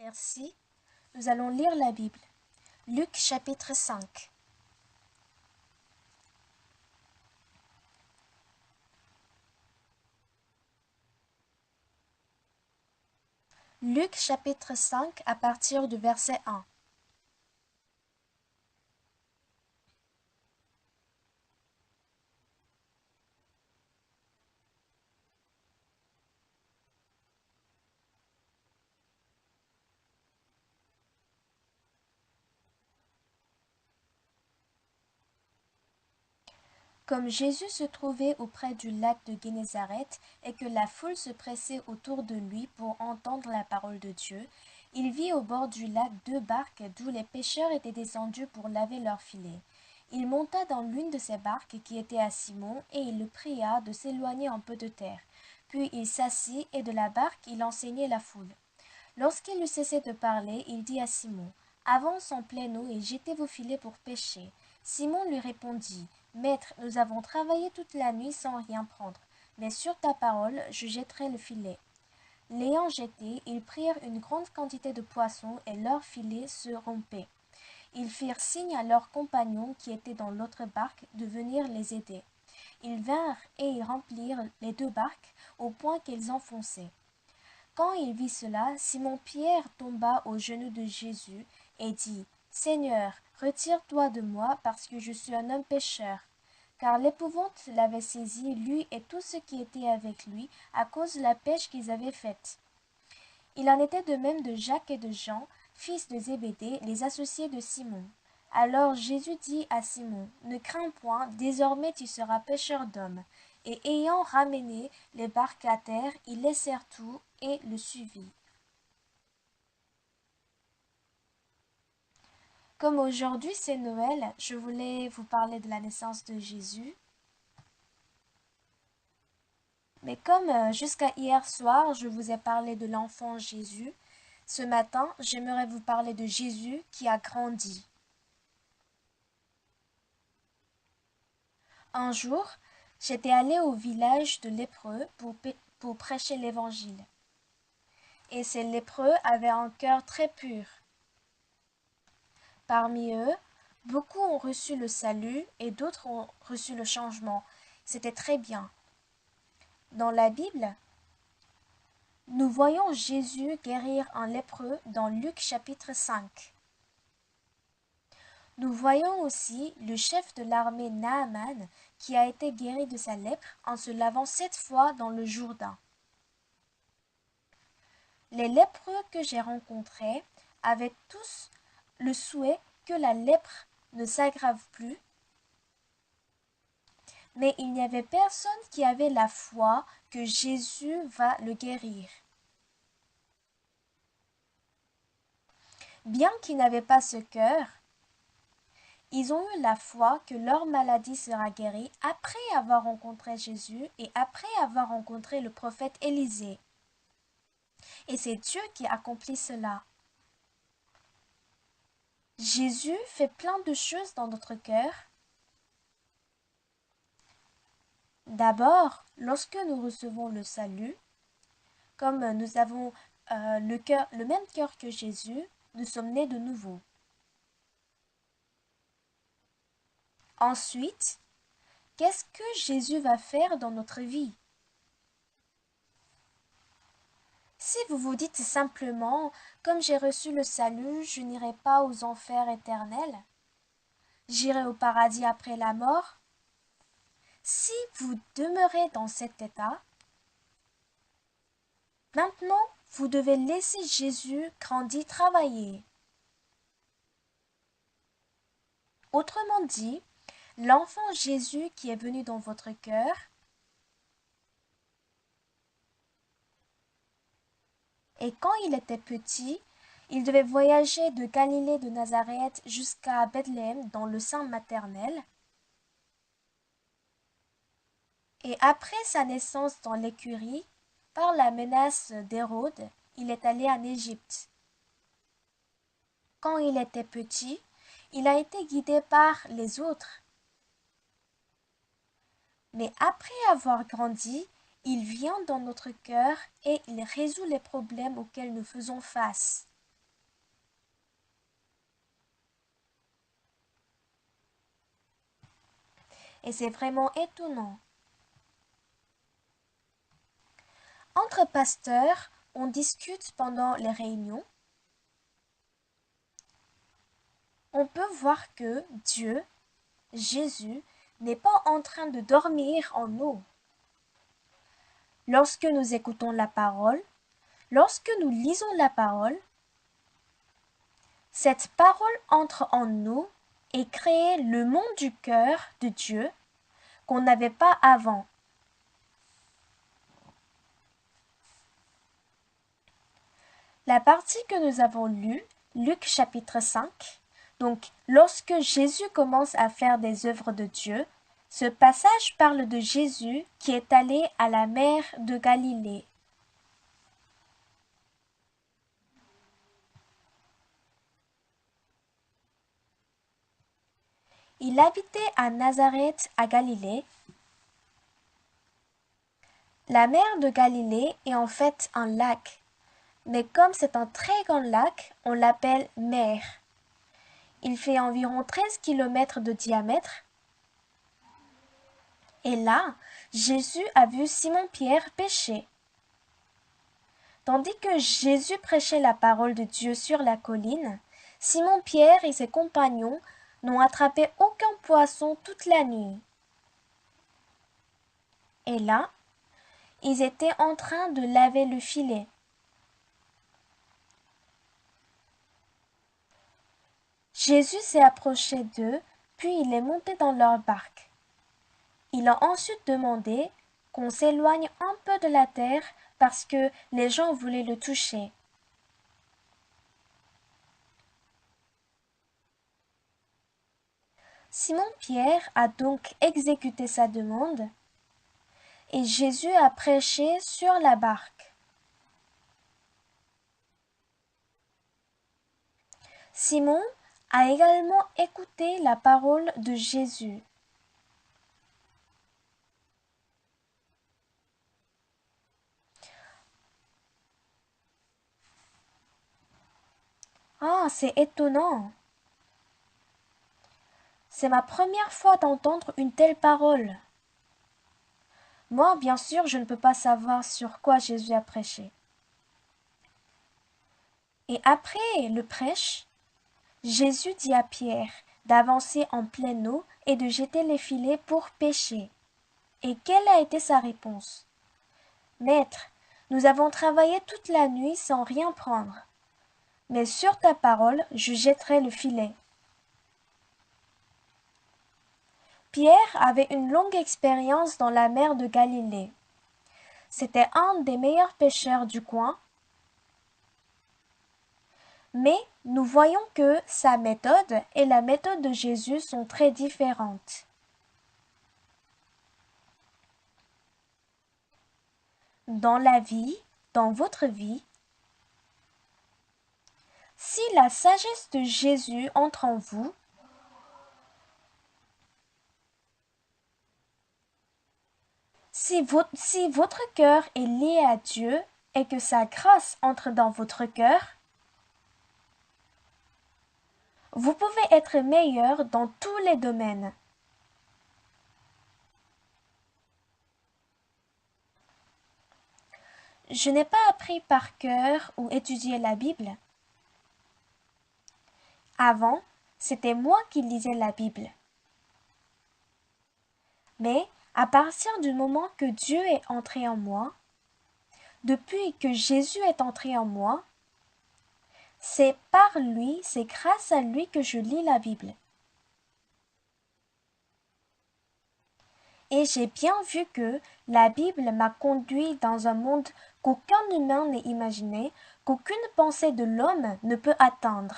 Merci. Nous allons lire la Bible. Luc chapitre 5. Luc chapitre 5 à partir du verset 1. Comme Jésus se trouvait auprès du lac de Génézareth et que la foule se pressait autour de lui pour entendre la parole de Dieu, il vit au bord du lac 2 barques d'où les pêcheurs étaient descendus pour laver leurs filets. Il monta dans l'une de ces barques qui était à Simon et il le pria de s'éloigner un peu de terre. Puis il s'assit et de la barque il enseignait la foule. Lorsqu'il eut cessé de parler, il dit à Simon, avance en pleine eau et jetez vos filets pour pêcher. Simon lui répondit, Maître, nous avons travaillé toute la nuit sans rien prendre, mais sur ta parole, je jetterai le filet. L'ayant jeté, ils prirent une grande quantité de poissons et leur filet se rompait. Ils firent signe à leurs compagnons qui étaient dans l'autre barque de venir les aider. Ils vinrent et ils remplirent les 2 barques au point qu'elles enfonçaient. Quand il vit cela, Simon-Pierre tomba aux genoux de Jésus et dit, Seigneur, retire-toi de moi parce que je suis un homme pécheur. Car l'épouvante l'avait saisi, lui et tous ceux qui étaient avec lui, à cause de la pêche qu'ils avaient faite. Il en était de même de Jacques et de Jean, fils de Zébédée, les associés de Simon. Alors Jésus dit à Simon, Ne crains point, désormais tu seras pêcheur d'hommes. Et ayant ramené les barques à terre, ils laissèrent tout et le suivirent. Comme aujourd'hui c'est Noël, je voulais vous parler de la naissance de Jésus. Mais comme jusqu'à hier soir, je vous ai parlé de l'enfant Jésus, ce matin, j'aimerais vous parler de Jésus qui a grandi. Un jour, j'étais allée au village de lépreux pour prêcher l'évangile. Et ces lépreux avaient un cœur très pur. Parmi eux, beaucoup ont reçu le salut et d'autres ont reçu le changement. C'était très bien. Dans la Bible, nous voyons Jésus guérir un lépreux dans Luc chapitre 5. Nous voyons aussi le chef de l'armée Naaman qui a été guéri de sa lèpre en se lavant 7 fois dans le Jourdain. Les lépreux que j'ai rencontrés avaient tous le souhait que la lèpre ne s'aggrave plus, mais il n'y avait personne qui avait la foi que Jésus va le guérir. Bien qu'ils n'avaient pas ce cœur, ils ont eu la foi que leur maladie sera guérie après avoir rencontré Jésus et après avoir rencontré le prophète Élisée. Et c'est Dieu qui accomplit cela. Jésus fait plein de choses dans notre cœur. D'abord, lorsque nous recevons le salut, comme nous avons le même cœur que Jésus, nous sommes nés de nouveau. Ensuite, qu'est-ce que Jésus va faire dans notre vie? Si vous vous dites simplement, comme j'ai reçu le salut, je n'irai pas aux enfers éternels, j'irai au paradis après la mort, si vous demeurez dans cet état, maintenant vous devez laisser Jésus grandir, travailler. Autrement dit, l'enfant Jésus qui est venu dans votre cœur, et quand il était petit, il devait voyager de Galilée de Nazareth jusqu'à Bethléem dans le sein maternel. Et après sa naissance dans l'écurie, par la menace d'Hérode, il est allé en Égypte. Quand il était petit, il a été guidé par les autres. Mais après avoir grandi, il vient dans notre cœur et il résout les problèmes auxquels nous faisons face. et c'est vraiment étonnant. Entre pasteurs, on discute pendant les réunions. On peut voir que Dieu, Jésus, n'est pas en train de dormir en nous. Lorsque nous écoutons la parole, lorsque nous lisons la parole, cette parole entre en nous et crée le monde du cœur de Dieu qu'on n'avait pas avant. La partie que nous avons lue, Luc chapitre 5, donc lorsque Jésus commence à faire des œuvres de Dieu, ce passage parle de Jésus qui est allé à la mer de Galilée. Il habitait à Nazareth à Galilée. La mer de Galilée est en fait un lac, mais comme c'est un très grand lac, on l'appelle mer. Il fait environ 13 kilomètres de diamètre. Et là, Jésus a vu Simon-Pierre pêcher. Tandis que Jésus prêchait la parole de Dieu sur la colline, Simon-Pierre et ses compagnons n'ont attrapé aucun poisson toute la nuit. Et là, ils étaient en train de laver le filet. Jésus s'est approché d'eux, puis il est monté dans leur barque. Il a ensuite demandé qu'on s'éloigne un peu de la terre parce que les gens voulaient le toucher. Simon-Pierre a donc exécuté sa demande et Jésus a prêché sur la barque. Simon a également écouté la parole de Jésus. Ah, c'est étonnant. C'est ma première fois d'entendre une telle parole. Moi, bien sûr, je ne peux pas savoir sur quoi Jésus a prêché. Et après le prêche, Jésus dit à Pierre d'avancer en pleine eau et de jeter les filets pour pêcher. Et quelle a été sa réponse? Maître, nous avons travaillé toute la nuit sans rien prendre. Mais sur ta parole, je jetterai le filet. Pierre avait une longue expérience dans la mer de Galilée. C'était un des meilleurs pêcheurs du coin. Mais nous voyons que sa méthode et la méthode de Jésus sont très différentes. Dans la vie, dans votre vie, si la sagesse de Jésus entre en vous, si votre cœur est lié à Dieu et que sa grâce entre dans votre cœur, vous pouvez être meilleur dans tous les domaines. Je n'ai pas appris par cœur ou étudié la Bible. Avant, c'était moi qui lisais la Bible. Mais à partir du moment que Dieu est entré en moi, depuis que Jésus est entré en moi, c'est par lui, c'est grâce à lui que je lis la Bible. Et j'ai bien vu que la Bible m'a conduit dans un monde qu'aucun humain n'est imaginé, qu'aucune pensée de l'homme ne peut atteindre.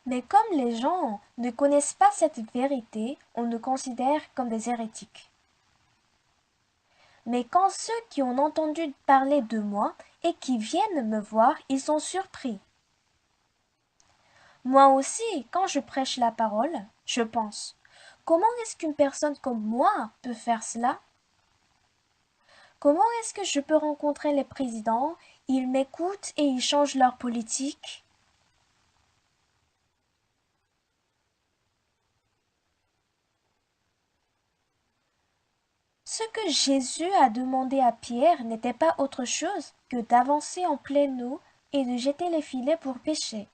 Mais comme les gens ne connaissent pas cette vérité, on nous considère comme des hérétiques. Mais quand ceux qui ont entendu parler de moi et qui viennent me voir, ils sont surpris. Moi aussi, quand je prêche la parole, je pense, comment est-ce qu'une personne comme moi peut faire cela? Comment est-ce que je peux rencontrer les présidents Ils m'écoutent et ils changent leur politique. Ce que Jésus a demandé à Pierre n'était pas autre chose que d'avancer en pleine eau et de jeter les filets pour pêcher.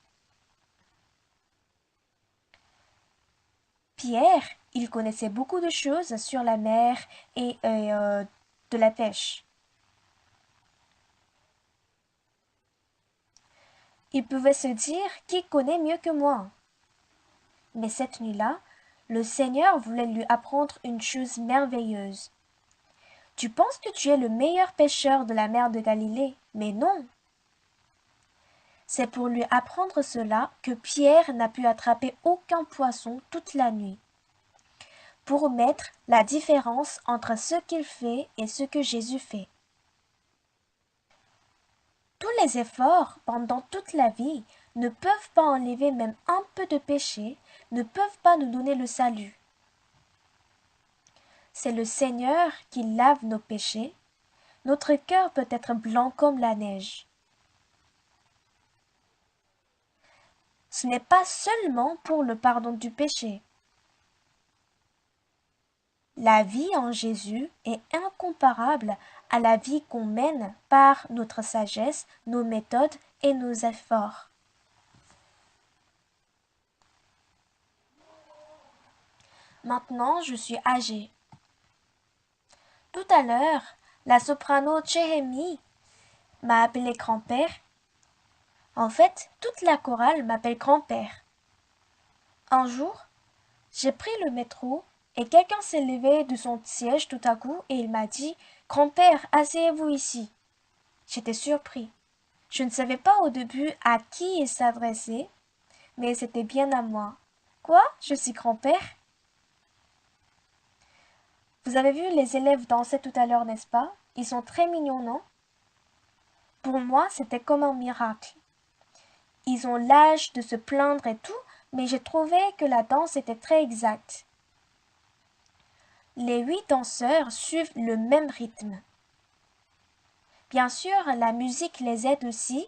Pierre, il connaissait beaucoup de choses sur la mer et de la pêche. Il pouvait se dire qui connaît mieux que moi. Mais cette nuit-là, le Seigneur voulait lui apprendre une chose merveilleuse. Tu penses que tu es le meilleur pêcheur de la mer de Galilée, mais non. C'est pour lui apprendre cela que Pierre n'a pu attraper aucun poisson toute la nuit. Pour mettre la différence entre ce qu'il fait et ce que Jésus fait. Tous les efforts pendant toute la vie ne peuvent pas enlever même un peu de péché, ne peuvent pas nous donner le salut. C'est le Seigneur qui lave nos péchés. Notre cœur peut être blanc comme la neige. Ce n'est pas seulement pour le pardon du péché. La vie en Jésus est incomparable à la vie qu'on mène par notre sagesse, nos méthodes et nos efforts. Maintenant, je suis âgée. Tout à l'heure, la soprano Chehemi m'a appelé grand-père. En fait, toute la chorale m'appelle grand-père. Un jour, j'ai pris le métro et quelqu'un s'est levé de son siège tout à coup et il m'a dit « Grand-père, asseyez-vous ici ». J'étais surpris. Je ne savais pas au début à qui il s'adressait, mais c'était bien à moi. Quoi? Je suis grand-père? Vous avez vu les élèves danser tout à l'heure, n'est-ce pas? Ils sont très mignons, non? Pour moi, c'était comme un miracle. Ils ont l'âge de se plaindre et tout, mais j'ai trouvé que la danse était très exacte. Les 8 danseurs suivent le même rythme. Bien sûr, la musique les aide aussi.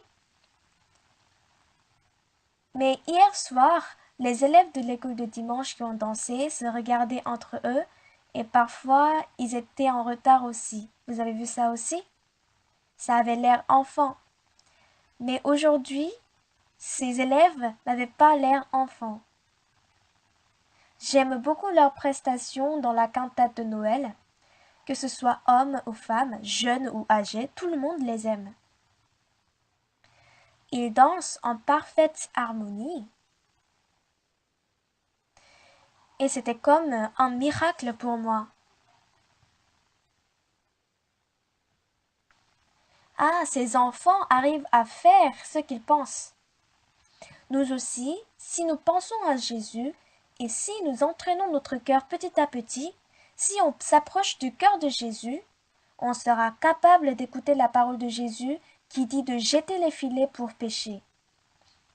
Mais hier soir, les élèves de l'école de dimanche qui ont dansé se regardaient entre eux et parfois ils étaient en retard aussi. Vous avez vu ça aussi? Ça avait l'air enfant. Mais aujourd'hui, ces élèves n'avaient pas l'air enfants. J'aime beaucoup leurs prestations dans la cantate de Noël. Que ce soit hommes ou femmes, jeunes ou âgés, tout le monde les aime. Ils dansent en parfaite harmonie. Et c'était comme un miracle pour moi. Ah, ces enfants arrivent à faire ce qu'ils pensent. Nous aussi, si nous pensons à Jésus et si nous entraînons notre cœur petit à petit, si on s'approche du cœur de Jésus, on sera capable d'écouter la parole de Jésus qui dit de jeter les filets pour pêcher.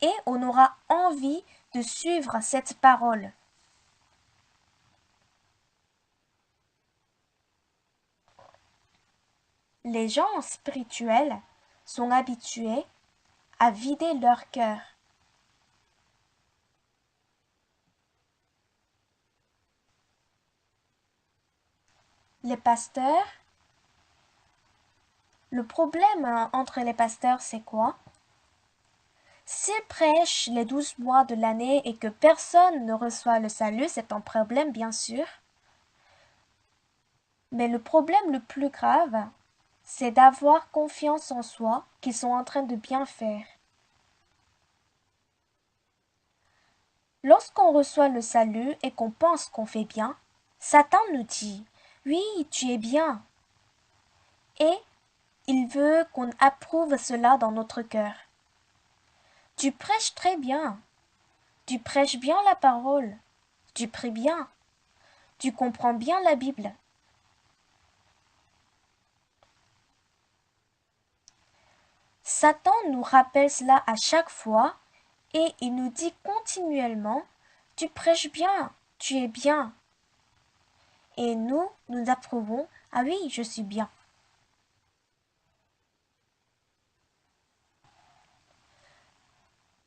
Et on aura envie de suivre cette parole. Les gens spirituels sont habitués à vider leur cœur. Les pasteurs, le problème entre les pasteurs, c'est quoi? S'ils prêchent les 12 mois de l'année et que personne ne reçoit le salut, c'est un problème, bien sûr. Mais le problème le plus grave, c'est d'avoir confiance en soi qu'ils sont en train de bien faire. Lorsqu'on reçoit le salut et qu'on pense qu'on fait bien, Satan nous dit « Oui, tu es bien ». Et il veut qu'on approuve cela dans notre cœur. Tu prêches très bien. Tu prêches bien la parole. Tu pries bien. Tu comprends bien la Bible. Satan nous rappelle cela à chaque fois et il nous dit continuellement « Tu prêches bien, tu es bien ». Et nous approuvons « Ah oui, je suis bien ».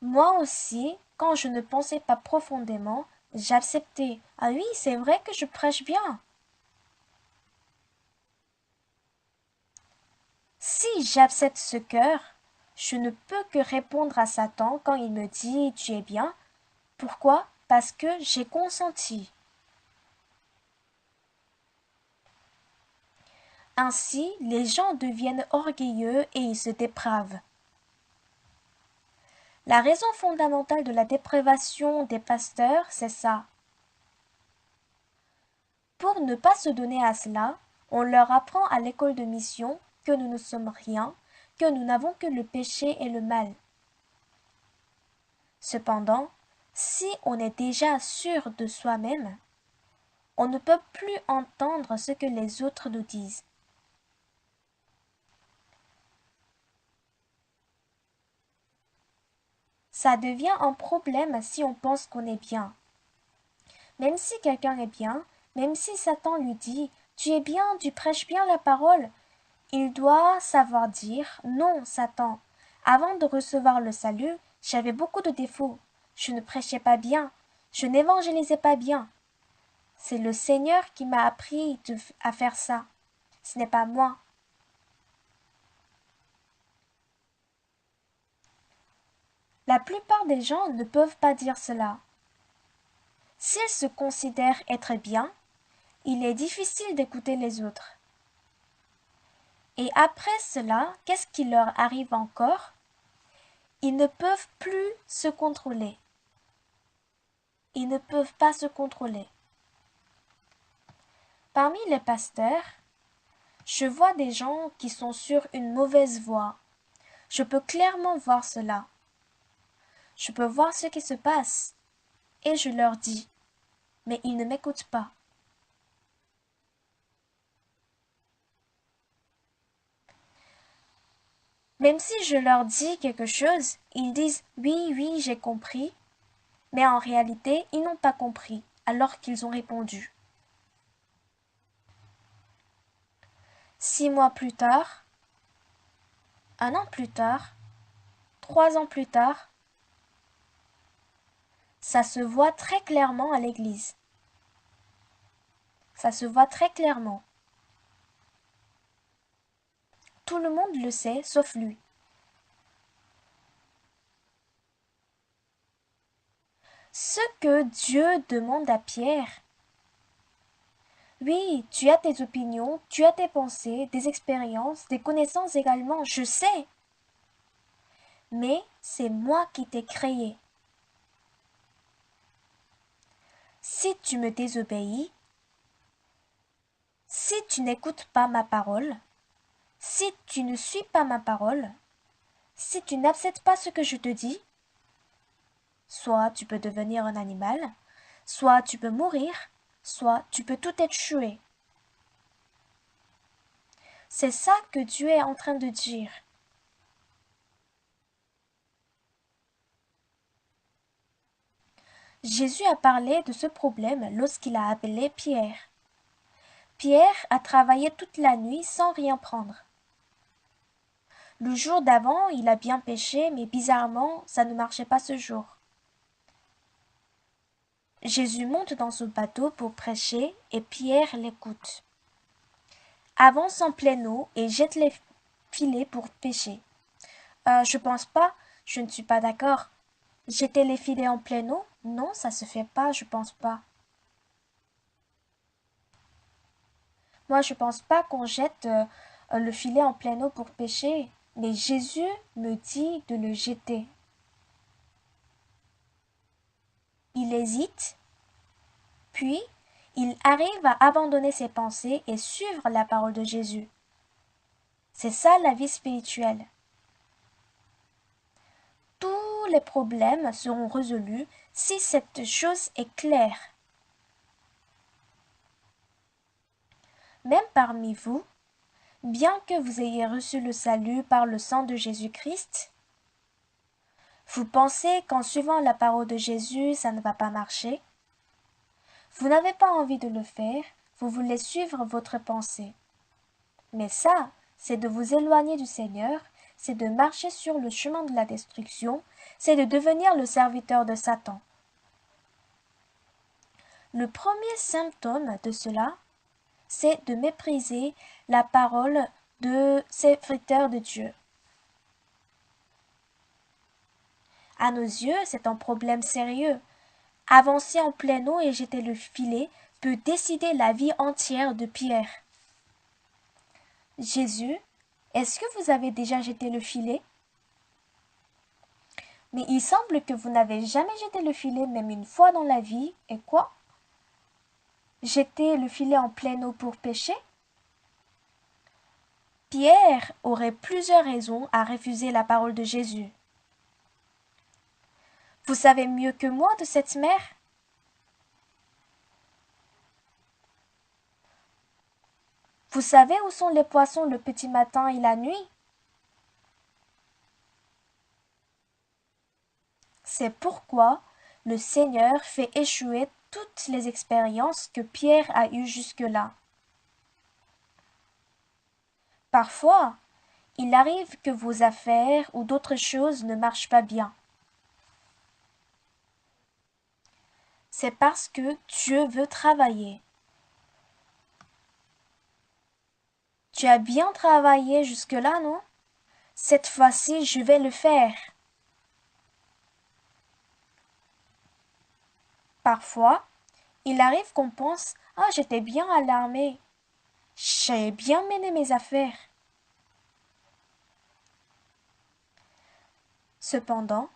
Moi aussi, quand je ne pensais pas profondément, j'acceptais. Ah oui, c'est vrai que je prêche bien. Si j'accepte ce cœur, je ne peux que répondre à Satan quand il me dit tu es bien. Pourquoi? Parce que j'ai consenti. Ainsi, les gens deviennent orgueilleux et ils se dépravent. La raison fondamentale de la dépravation des pasteurs, c'est ça. Pour ne pas se donner à cela, on leur apprend à l'école de mission que nous ne sommes rien, que nous n'avons que le péché et le mal. Cependant, si on est déjà sûr de soi-même, on ne peut plus entendre ce que les autres nous disent. Ça devient un problème si on pense qu'on est bien. Même si quelqu'un est bien, même si Satan lui dit tu es bien, tu prêches bien la parole, il doit savoir dire non, Satan. Avant de recevoir le salut, j'avais beaucoup de défauts. Je ne prêchais pas bien, je n'évangélisais pas bien. C'est le Seigneur qui m'a appris à faire ça. Ce n'est pas moi. La plupart des gens ne peuvent pas dire cela. S'ils se considèrent être bien, il est difficile d'écouter les autres. Et après cela, qu'est-ce qui leur arrive encore? Ils ne peuvent plus se contrôler. Ils ne peuvent pas se contrôler. Parmi les pasteurs, je vois des gens qui sont sur une mauvaise voie. Je peux clairement voir cela. Je peux voir ce qui se passe. Et je leur dis, mais ils ne m'écoutent pas. Même si je leur dis quelque chose, ils disent oui, oui, j'ai compris, mais en réalité, ils n'ont pas compris, alors qu'ils ont répondu. 6 mois plus tard, 1 an plus tard, 3 ans plus tard, ça se voit très clairement à l'église. Ça se voit très clairement. Tout le monde le sait, sauf lui. Ce que Dieu demande à Pierre, oui, tu as tes opinions, tu as tes pensées, des expériences, des connaissances également, je sais. Mais c'est moi qui t'ai créé. Si tu me désobéis, si tu n'écoutes pas ma parole, si tu ne suis pas ma parole, si tu n'acceptes pas ce que je te dis, soit tu peux devenir un animal, soit tu peux mourir, soit tu peux tout être tué. C'est ça que Dieu est en train de dire. Jésus a parlé de ce problème lorsqu'il a appelé Pierre. Pierre a travaillé toute la nuit sans rien prendre. Le jour d'avant, il a bien pêché, mais bizarrement, ça ne marchait pas ce jour. Jésus monte dans son bateau pour prêcher et Pierre l'écoute. Avance en pleine eau et jette les filets pour pêcher. Je pense pas, je ne suis pas d'accord. Jeter les filets en pleine eau? Non, ça se fait pas, je pense pas. Moi, je pense pas qu'on jette le filet en pleine eau pour pêcher, mais Jésus me dit de le jeter. Il hésite, puis il arrive à abandonner ses pensées et suivre la parole de Jésus. C'est ça la vie spirituelle. Tous les problèmes seront résolus si cette chose est claire. Même parmi vous, bien que vous ayez reçu le salut par le sang de Jésus-Christ, vous pensez qu'en suivant la parole de Jésus, ça ne va pas marcher? Vous n'avez pas envie de le faire, vous voulez suivre votre pensée. Mais ça, c'est de vous éloigner du Seigneur, c'est de marcher sur le chemin de la destruction, c'est de devenir le serviteur de Satan. Le premier symptôme de cela, c'est de mépriser la parole de serviteur de Dieu. À nos yeux, c'est un problème sérieux. Avancer en pleine eau et jeter le filet peut décider la vie entière de Pierre. Jésus, est-ce que vous avez déjà jeté le filet? Mais il semble que vous n'avez jamais jeté le filet même une fois dans la vie. Et quoi? Jeter le filet en pleine eau pour pêcher? Pierre aurait plusieurs raisons à refuser la parole de Jésus. Vous savez mieux que moi de cette mer? Vous savez où sont les poissons le petit matin et la nuit? C'est pourquoi le Seigneur fait échouer toutes les expériences que Pierre a eues jusque-là. Parfois, il arrive que vos affaires ou d'autres choses ne marchent pas bien. C'est parce que Dieu veut travailler. Tu as bien travaillé jusque-là, non? Cette fois-ci, je vais le faire. Parfois, il arrive qu'on pense: ah, j'étais bien à l'armée. J'ai bien mené mes affaires. Cependant,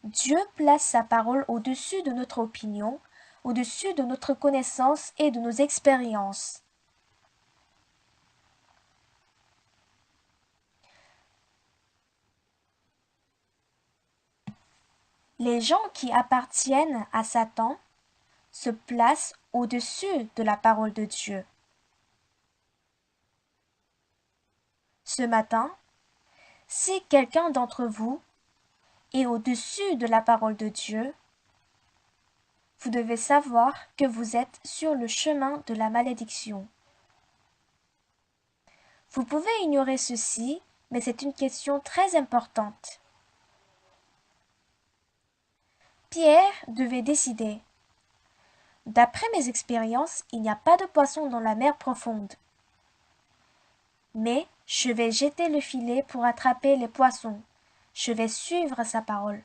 Dieu place sa parole au-dessus de notre opinion, au-dessus de notre connaissance et de nos expériences. Les gens qui appartiennent à Satan se placent au-dessus de la parole de Dieu. Ce matin, si quelqu'un d'entre vous est au-dessus de la parole de Dieu, vous devez savoir que vous êtes sur le chemin de la malédiction. Vous pouvez ignorer ceci, mais c'est une question très importante. Pierre devait décider. D'après mes expériences, il n'y a pas de poissons dans la mer profonde. Mais je vais jeter le filet pour attraper les poissons. Je vais suivre sa parole.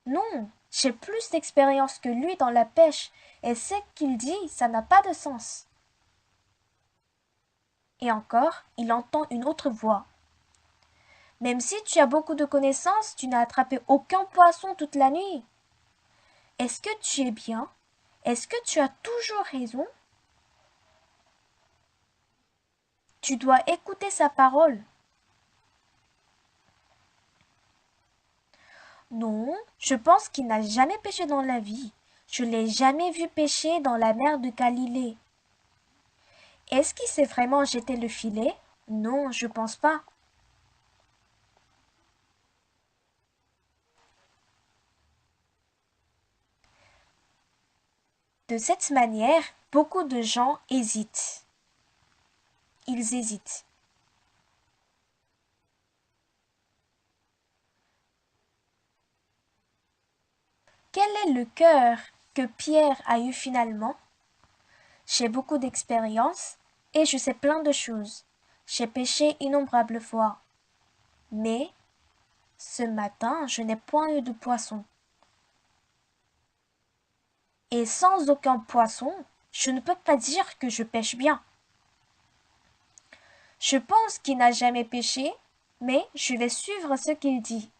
Non, j'ai plus d'expérience que lui dans la pêche, et ce qu'il dit, ça n'a pas de sens. Et encore, il entend une autre voix. Même si tu as beaucoup de connaissances, tu n'as attrapé aucun poisson toute la nuit. Est-ce que tu es bien? Est-ce que tu as toujours raison? Tu dois écouter sa parole. Non, je pense qu'il n'a jamais pêché dans la vie. Je l'ai jamais vu pêcher dans la mer de Galilée. Est-ce qu'il s'est vraiment jeté le filet? Non, je pense pas. De cette manière, beaucoup de gens hésitent. Ils hésitent. Quel est le cœur que Pierre a eu finalement? J'ai beaucoup d'expérience et je sais plein de choses. J'ai pêché innombrables fois. Mais ce matin, je n'ai point eu de poisson. Et sans aucun poisson, je ne peux pas dire que je pêche bien. Je pense qu'il n'a jamais pêché, mais je vais suivre ce qu'il dit.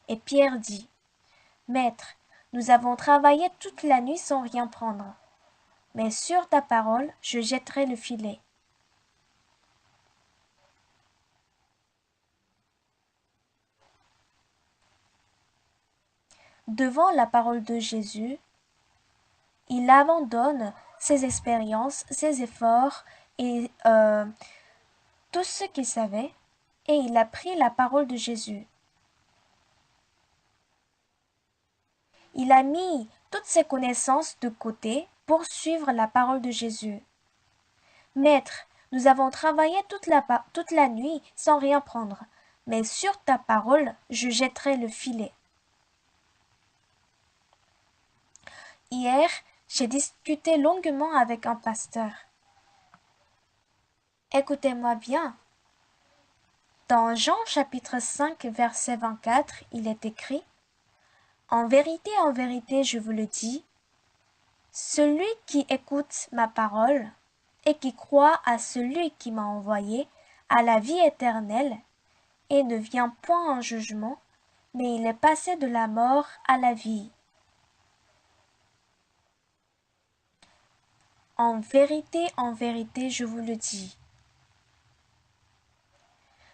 Et Pierre dit: Maître, nous avons travaillé toute la nuit sans rien prendre. Mais sur ta parole, je jetterai le filet. Devant la parole de Jésus, il abandonne ses expériences, ses efforts et tout ce qu'il savait, et il a pris la parole de Jésus. Il a mis toutes ses connaissances de côté pour suivre la parole de Jésus. Maître, nous avons travaillé toute la nuit sans rien prendre, mais sur ta parole, je jetterai le filet. Hier, j'ai discuté longuement avec un pasteur. Écoutez-moi bien. Dans Jean chapitre 5, verset 24, il est écrit « en vérité, je vous le dis, celui qui écoute ma parole et qui croit à celui qui m'a envoyé a la vie éternelle et ne vient point en jugement, mais il est passé de la mort à la vie. » En vérité, je vous le dis.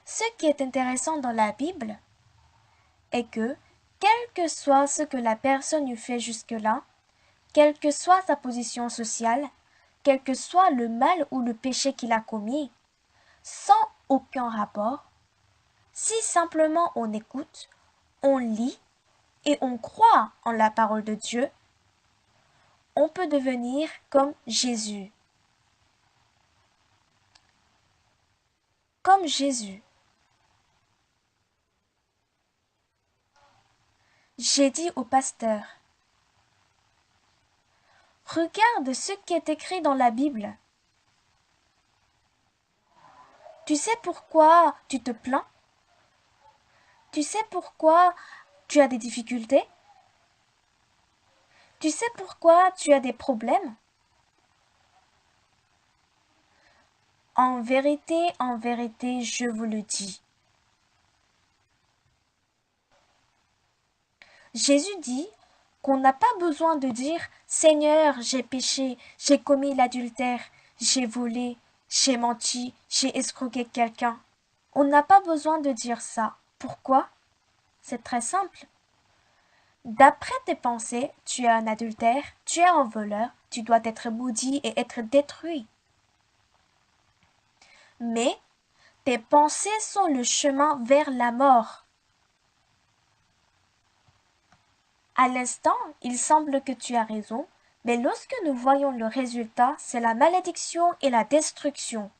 Ce qui est intéressant dans la Bible est que, quel que soit ce que la personne eut fait jusque-là, quelle que soit sa position sociale, quel que soit le mal ou le péché qu'il a commis, sans aucun rapport, si simplement on écoute, on lit et on croit en la parole de Dieu, on peut devenir comme Jésus. Comme Jésus. J'ai dit au pasteur, regarde ce qui est écrit dans la Bible. Tu sais pourquoi tu te plains? Tu sais pourquoi tu as des difficultés? Tu sais pourquoi tu as des problèmes? En vérité, je vous le dis. Jésus dit qu'on n'a pas besoin de dire « Seigneur, j'ai péché, j'ai commis l'adultère, j'ai volé, j'ai menti, j'ai escroqué quelqu'un. » On n'a pas besoin de dire ça. Pourquoi? C'est très simple. D'après tes pensées, tu es un adultère, tu es un voleur, tu dois être maudit et être détruit. Mais tes pensées sont le chemin vers la mort. À l'instant, il semble que tu as raison, mais lorsque nous voyons le résultat, c'est la malédiction et la destruction.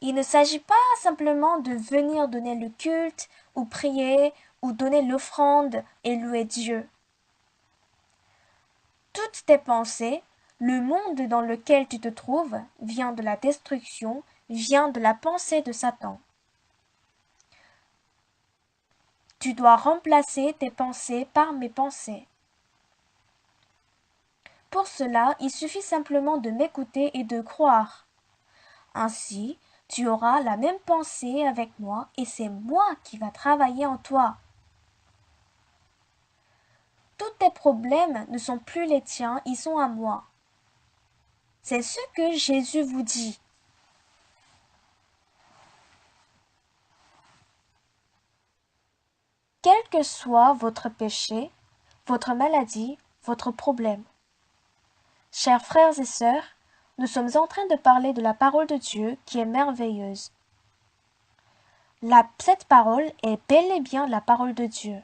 Il ne s'agit pas simplement de venir donner le culte, ou prier, ou donner l'offrande et louer Dieu. Toutes tes pensées, le monde dans lequel tu te trouves, vient de la destruction, vient de la pensée de Satan. Tu dois remplacer tes pensées par mes pensées. Pour cela, il suffit simplement de m'écouter et de croire. Ainsi, tu auras la même pensée avec moi et c'est moi qui va travailler en toi. Tous tes problèmes ne sont plus les tiens, ils sont à moi. C'est ce que Jésus vous dit. Quel que soit votre péché, votre maladie, votre problème. Chers frères et sœurs, nous sommes en train de parler de la parole de Dieu qui est merveilleuse. Cette parole est bel et bien la parole de Dieu.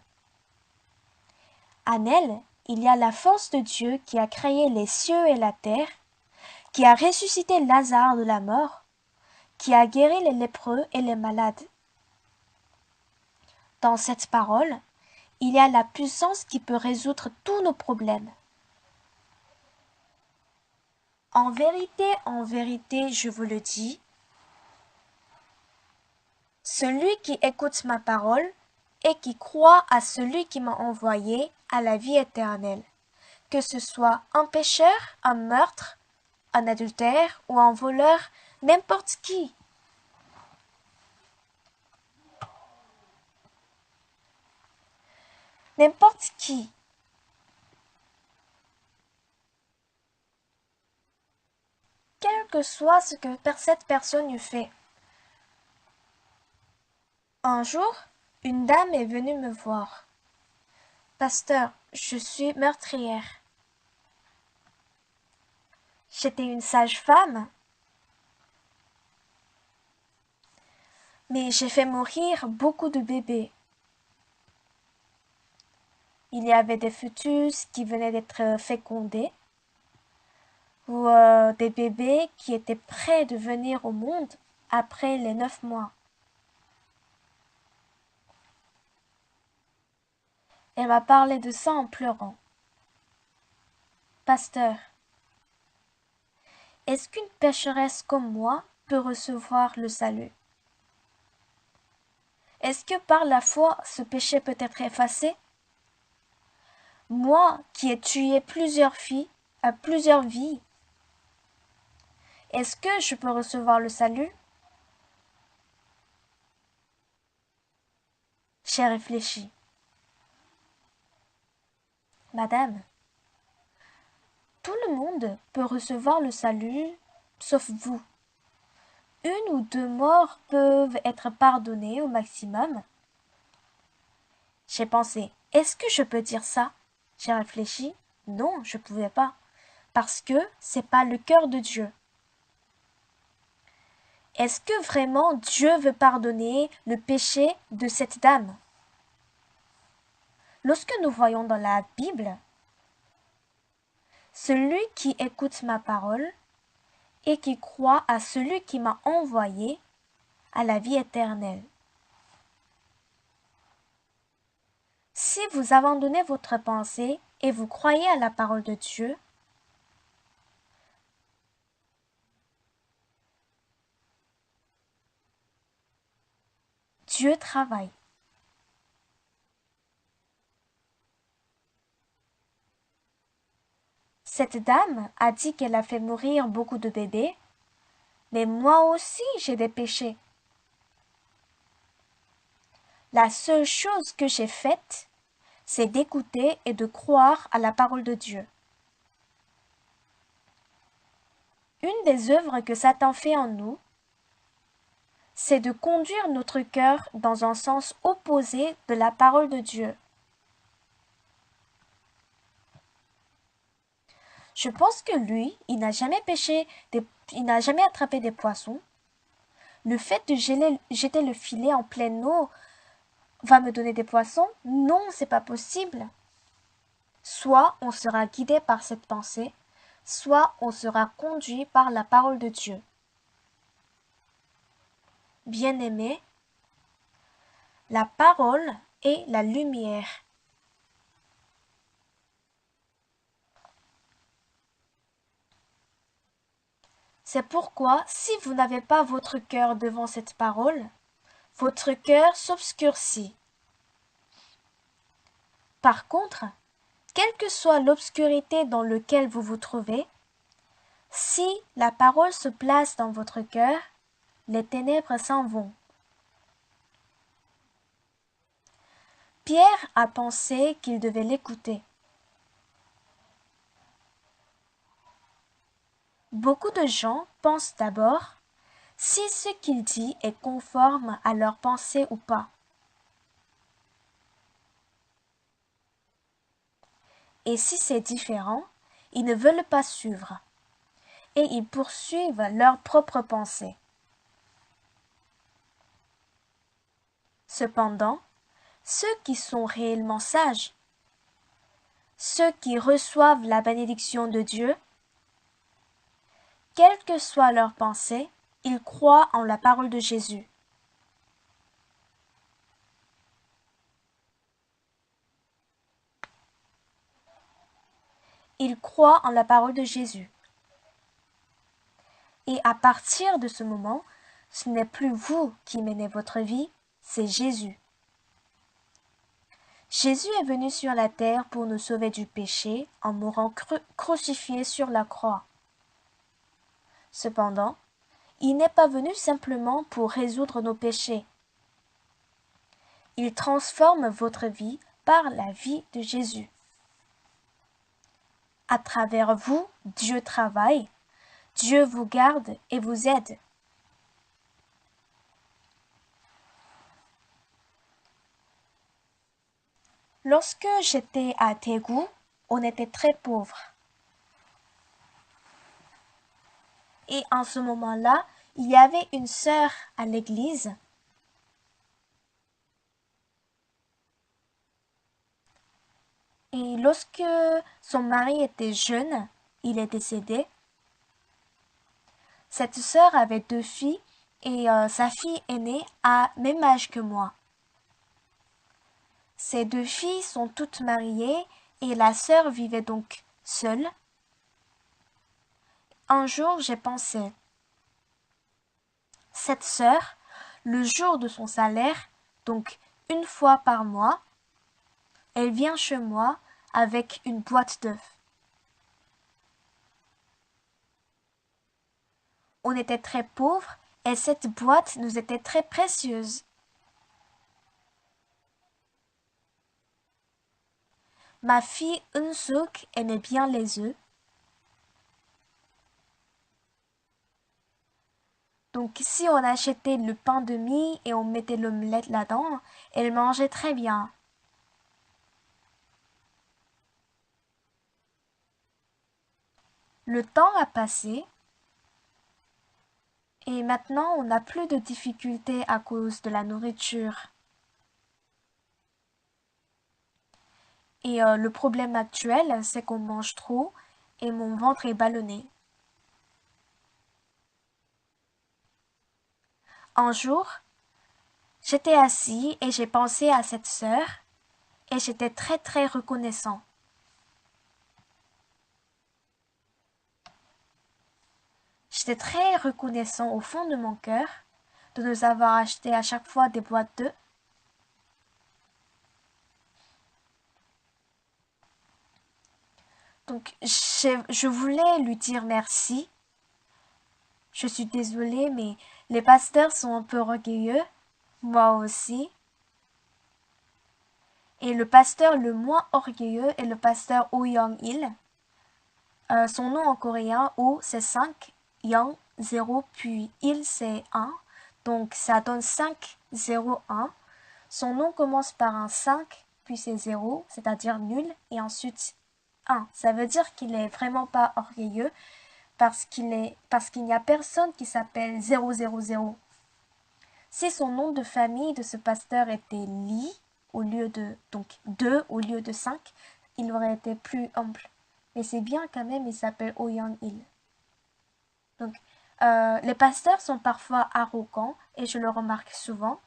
En elle, il y a la force de Dieu qui a créé les cieux et la terre, qui a ressuscité Lazare de la mort, qui a guéri les lépreux et les malades. Dans cette parole, il y a la puissance qui peut résoudre tous nos problèmes. En vérité, je vous le dis, celui qui écoute ma parole et qui croit à celui qui m'a envoyé a la vie éternelle, que ce soit un pécheur, un meurtre, un adultère ou un voleur, n'importe qui. N'importe qui. Quel que soit ce que cette personne eût fait. Un jour, une dame est venue me voir. Pasteur, je suis meurtrière. J'étais une sage-femme, mais j'ai fait mourir beaucoup de bébés. Il y avait des fœtus qui venaient d'être fécondés, ou des bébés qui étaient prêts de venir au monde après les 9 mois. Elle m'a parlé de ça en pleurant. Pasteur, est-ce qu'une pécheresse comme moi peut recevoir le salut? Est-ce que par la foi ce péché peut être effacé? Moi qui ai tué plusieurs filles, à plusieurs vies, est-ce que je peux recevoir le salut? J'ai réfléchi. Madame, tout le monde peut recevoir le salut, sauf vous. Une ou deux morts peuvent être pardonnées au maximum. J'ai pensé, est-ce que je peux dire ça? J'ai réfléchi, non, je ne pouvais pas, parce que c'est pas le cœur de Dieu. Est-ce que vraiment Dieu veut pardonner le péché de cette dame? Lorsque nous voyons dans la Bible, celui qui écoute ma parole et qui croit à celui qui m'a envoyé a la vie éternelle. Si vous abandonnez votre pensée et vous croyez à la parole de Dieu, Dieu travaille. Cette dame a dit qu'elle a fait mourir beaucoup de bébés, mais moi aussi j'ai des péchés. La seule chose que j'ai faite, c'est d'écouter et de croire à la parole de Dieu. Une des œuvres que Satan fait en nous, c'est de conduire notre cœur dans un sens opposé de la parole de Dieu. Je pense que lui, il n'a jamais il n'a jamais attrapé des poissons. Le fait de jeter le filet en pleine eau va me donner des poissons? Non, c'est pas possible. Soit on sera guidé par cette pensée, soit on sera conduit par la parole de Dieu. Bien-aimé, la parole est la lumière. C'est pourquoi, si vous n'avez pas votre cœur devant cette parole, votre cœur s'obscurcit. Par contre, quelle que soit l'obscurité dans laquelle vous vous trouvez, si la parole se place dans votre cœur, les ténèbres s'en vont. Pierre a pensé qu'il devait l'écouter. Beaucoup de gens pensent d'abord si ce qu'il dit est conforme à leur pensée ou pas. Et si c'est différent, ils ne veulent pas suivre et ils poursuivent leurs propres pensées. Cependant, ceux qui sont réellement sages, ceux qui reçoivent la bénédiction de Dieu, quelle que soit leur pensée, ils croient en la parole de Jésus. Ils croient en la parole de Jésus. Et à partir de ce moment, ce n'est plus vous qui menez votre vie, c'est Jésus. Jésus est venu sur la terre pour nous sauver du péché en mourant crucifié sur la croix. Cependant, il n'est pas venu simplement pour résoudre nos péchés. Il transforme votre vie par la vie de Jésus. À travers vous, Dieu travaille, Dieu vous garde et vous aide. Lorsque j'étais à Taegou, on était très pauvres. Et en ce moment-là, il y avait une sœur à l'église. Et lorsque son mari était jeune, il est décédé. Cette sœur avait deux filles et sa fille aînée a même âge que moi. Ces deux filles sont toutes mariées et la sœur vivait donc seule. Un jour, j'ai pensé, cette sœur, le jour de son salaire, donc une fois par mois, elle vient chez moi avec une boîte d'œufs. On était très pauvres et cette boîte nous était très précieuse. Ma fille Unsuk aimait bien les œufs. Donc si on achetait le pain de mie et on mettait l'omelette là-dedans, elle mangeait très bien. Le temps a passé et maintenant on n'a plus de difficultés à cause de la nourriture. Et le problème actuel, c'est qu'on mange trop et mon ventre est ballonné. Un jour, j'étais assis et j'ai pensé à cette sœur et j'étais très très reconnaissant. J'étais très reconnaissant au fond de mon cœur de nous avoir acheté à chaque fois des boîtes d'œufs. Donc je voulais lui dire merci. Je suis désolée, mais les pasteurs sont un peu orgueilleux, moi aussi. Et le pasteur le moins orgueilleux est le pasteur Oh Young-il. Son nom en coréen, Oh c'est 5, Young 0, puis Il c'est 1. Donc ça donne 5, 0, 1. Son nom commence par un 5, puis c'est 0, c'est-à-dire nul, et ensuite 1. Ça veut dire qu'il est vraiment pas orgueilleux parce qu'il n'y a personne qui s'appelle 000. Si son nom de famille de ce pasteur était Lee, au lieu de, donc 2 au lieu de 5, il aurait été plus humble. Mais c'est bien quand même, il s'appelle Ouyang-il. Donc, les pasteurs sont parfois arrogants, et je le remarque souvent.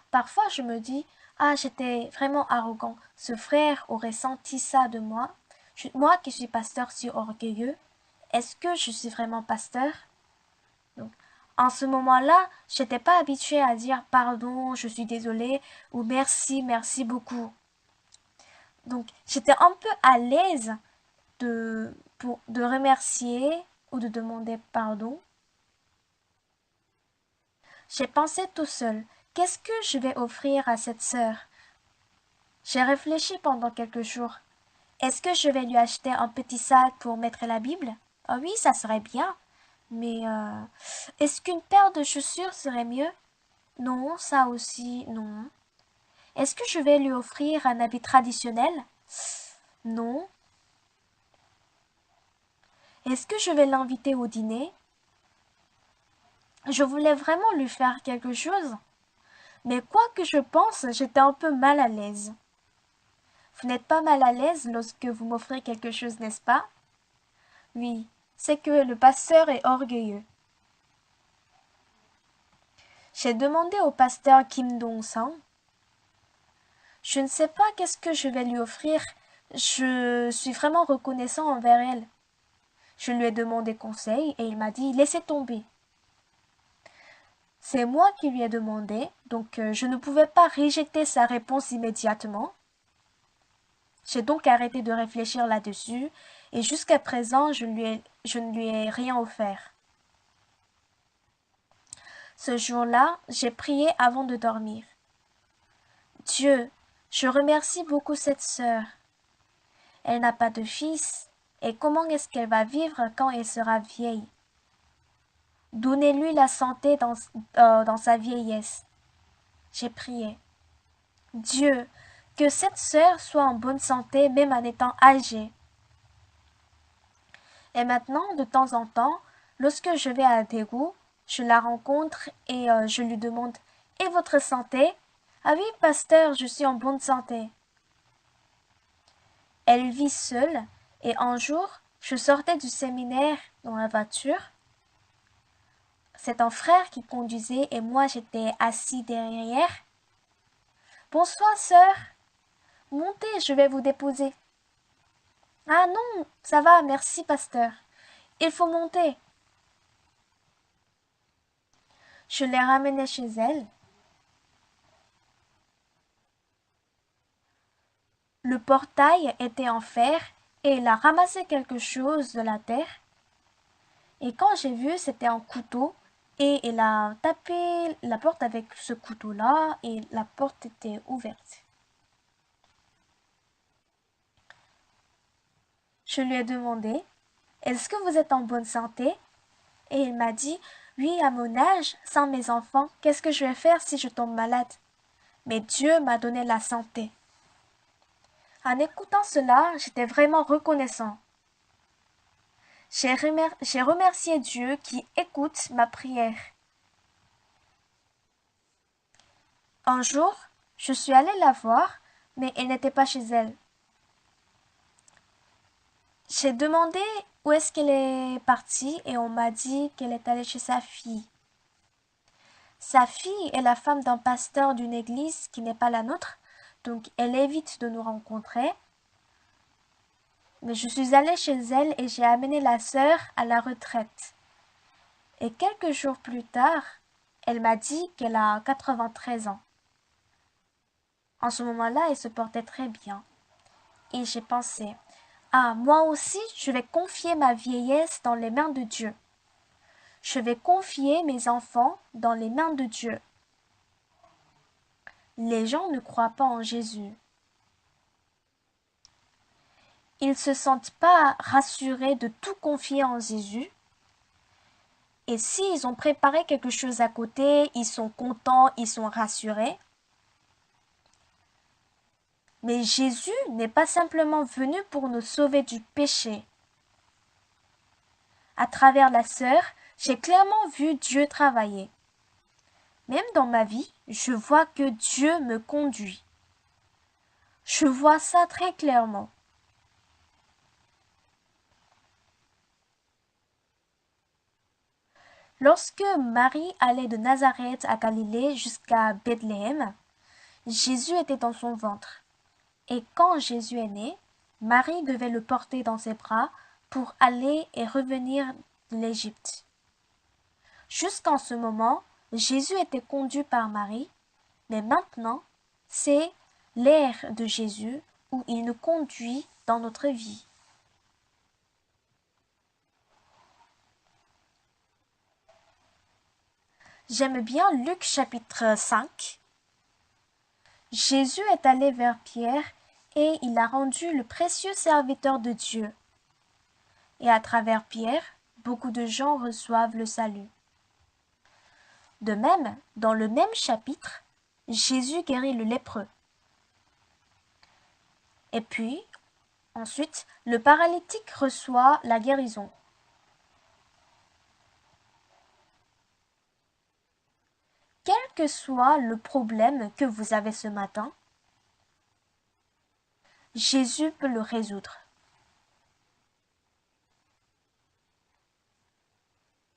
Parfois, je me dis, ah, j'étais vraiment arrogant. Ce frère aurait senti ça de moi. Moi qui suis pasteur si orgueilleux, est-ce que je suis vraiment pasteur? Donc, en ce moment-là, je n'étais pas habituée à dire pardon, je suis désolée ou merci, merci beaucoup. Donc, j'étais un peu à l'aise de remercier ou de demander pardon. J'ai pensé tout seul, qu'est-ce que je vais offrir à cette sœur? J'ai réfléchi pendant quelques jours. Est-ce que je vais lui acheter un petit sac pour mettre la Bible? Ah oui, ça serait bien. Mais est-ce qu'une paire de chaussures serait mieux? Non, ça aussi, non. Est-ce que je vais lui offrir un habit traditionnel? Non. Est-ce que je vais l'inviter au dîner? Je voulais vraiment lui faire quelque chose. Mais quoi que je pense, j'étais un peu mal à l'aise. Vous n'êtes pas mal à l'aise lorsque vous m'offrez quelque chose, n'est-ce pas? Oui, c'est que le pasteur est orgueilleux. J'ai demandé au pasteur Kim Dong-sang. Je ne sais pas qu'est-ce que je vais lui offrir. Je suis vraiment reconnaissant envers elle. Je lui ai demandé conseil et il m'a dit laissez tomber. C'est moi qui lui ai demandé, donc je ne pouvais pas rejeter sa réponse immédiatement. J'ai donc arrêté de réfléchir là-dessus et jusqu'à présent je ne lui ai rien offert. Ce jour-là, j'ai prié avant de dormir. Dieu, je remercie beaucoup cette sœur. Elle n'a pas de fils, et comment est-ce qu'elle va vivre quand elle sera vieille? Donnez-lui la santé dans sa vieillesse. J'ai prié. Dieu, que cette sœur soit en bonne santé même en étant âgée. Et maintenant, de temps en temps, lorsque je vais à Daegu, je la rencontre et je lui demande et votre santé? Ah oui, pasteur, je suis en bonne santé. Elle vit seule et un jour, je sortais du séminaire dans la voiture. c'est ton frère qui conduisait et moi j'étais assis derrière. Bonsoir, sœur. Montez, je vais vous déposer. Ah non, ça va, merci, pasteur. Il faut monter. Je l'ai ramenée chez elle. Le portail était en fer et il a ramassé quelque chose de la terre. Et quand j'ai vu, c'était un couteau et il a tapé la porte avec ce couteau-là et la porte était ouverte. Je lui ai demandé, est-ce que vous êtes en bonne santé? Et il m'a dit, oui, à mon âge, sans mes enfants, qu'est-ce que je vais faire si je tombe malade? Mais Dieu m'a donné la santé. En écoutant cela, j'étais vraiment reconnaissant. J'ai remercié Dieu qui écoute ma prière. Un jour, je suis allée la voir, mais elle n'était pas chez elle. J'ai demandé où est-ce qu'elle est partie et on m'a dit qu'elle est allée chez sa fille. Sa fille est la femme d'un pasteur d'une église qui n'est pas la nôtre, donc elle évite de nous rencontrer. Mais je suis allée chez elle et j'ai amené la sœur à la retraite. Et quelques jours plus tard, elle m'a dit qu'elle a 93 ans. En ce moment-là, elle se portait très bien. Et j'ai pensé, ah, moi aussi, je vais confier ma vieillesse dans les mains de Dieu. Je vais confier mes enfants dans les mains de Dieu. Les gens ne croient pas en Jésus. Ils ne se sentent pas rassurés de tout confier en Jésus. Et s'ils ont préparé quelque chose à côté, ils sont contents, ils sont rassurés. Mais Jésus n'est pas simplement venu pour nous sauver du péché. À travers la sœur, j'ai clairement vu Dieu travailler. Même dans ma vie, je vois que Dieu me conduit. Je vois ça très clairement. Lorsque Marie allait de Nazareth à Galilée jusqu'à Bethléem, Jésus était dans son ventre. Et quand Jésus est né, Marie devait le porter dans ses bras pour aller et revenir de l'Égypte. Jusqu'en ce moment, Jésus était conduit par Marie, mais maintenant, c'est l'ère de Jésus où il nous conduit dans notre vie. J'aime bien Luc chapitre 5. Jésus est allé vers Pierre et il a rendu le précieux serviteur de Dieu. Et à travers Pierre, beaucoup de gens reçoivent le salut. De même, dans le même chapitre, Jésus guérit le lépreux. Et puis, ensuite, le paralytique reçoit la guérison. Quel que soit le problème que vous avez ce matin, Jésus peut le résoudre.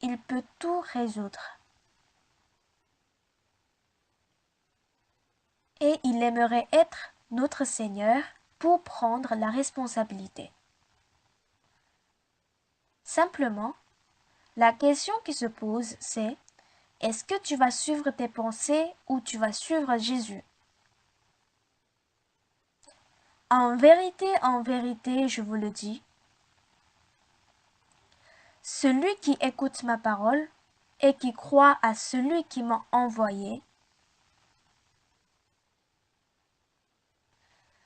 Il peut tout résoudre. Et il aimerait être notre Seigneur pour prendre la responsabilité. Simplement, la question qui se pose, c'est est-ce que tu vas suivre tes pensées ou tu vas suivre Jésus? En vérité, je vous le dis, celui qui écoute ma parole et qui croit à celui qui m'a envoyé,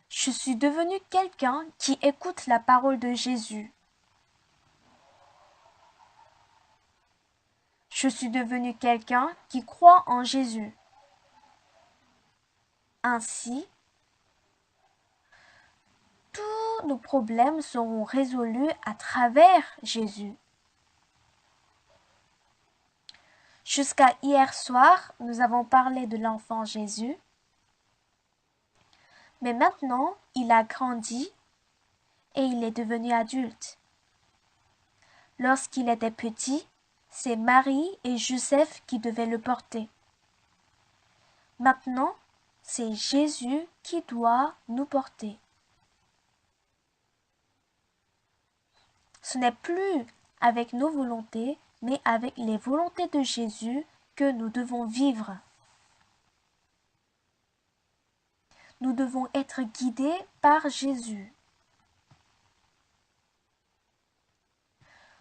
je suis devenu quelqu'un qui écoute la parole de Jésus. Je suis devenu quelqu'un qui croit en Jésus. Ainsi, tous nos problèmes seront résolus à travers Jésus. Jusqu'à hier soir, nous avons parlé de l'enfant Jésus. Mais maintenant, il a grandi et il est devenu adulte. Lorsqu'il était petit, c'est Marie et Joseph qui devaient le porter. Maintenant, c'est Jésus qui doit nous porter. Ce n'est plus avec nos volontés, mais avec les volontés de Jésus que nous devons vivre. Nous devons être guidés par Jésus.